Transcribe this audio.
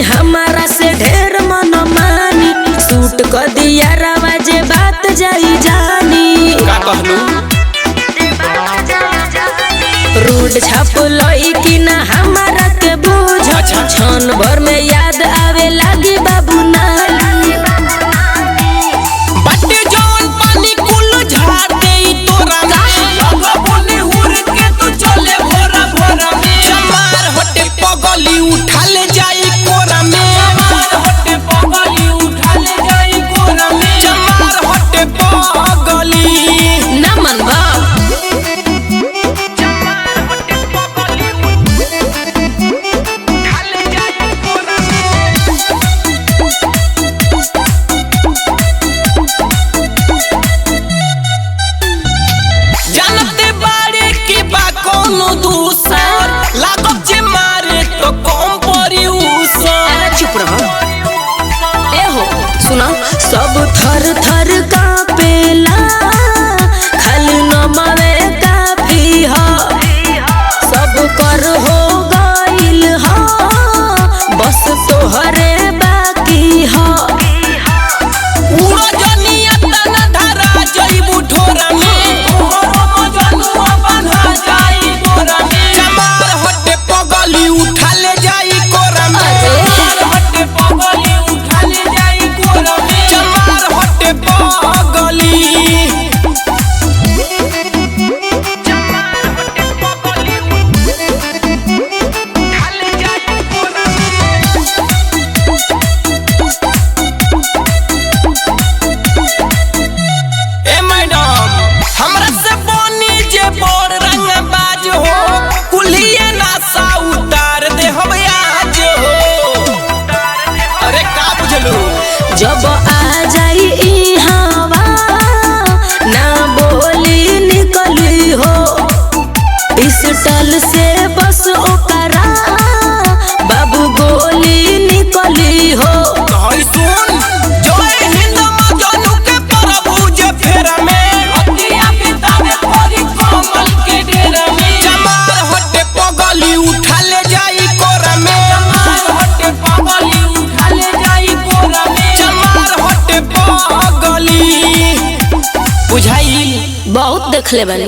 हमारा से ढेर मन मानी सूट कर दिया रवाजे बात जाई जानी का कहलू रूड छाप लई कि ना हमारा के बुझ क्षण भर में याद आवे लागी बाबू नानी बटे जौन पानी कुल झाड़ देई तोरा लगा बोले हुर के तू चले भोरा भोरा में चमार हटे पगली उठा ले जाई कोरा में चमार हटे पगली उठा ले जाई कोरा में चमार हटे पगली ना मनवा लागब जे मारे तो कम परी उसर चुप रहो ए हो सुना सब थर थर कांपेला खाली नमवे काफी हो सब कर हो गइल हो बस तोहरे बाकी हो उड़ा जनिया तना धरा जइबू ठोरा में तोहरो मजनुआ बन्हा जाई तोरा में चमार हटे पगली उठा ले जाई कोरा में चमार हटे पगली उठा ले जाई कोरा में चमार हटे पगली जब आ जाई ई हवा ना बोली निकली हो पिस्टल से बस ओकरा बाबू गोली निकली हो सुन जय हिंद मजनू के प्रभु जे फेरा में अतिया बितावे परी कमल के डेरा में चमार हटे पगली उठा ले जाई कोरा में चमार हटे पगली उठा ले जाई कोरा में चमार हटे पगली बुझाई बहुत देख ले बानी।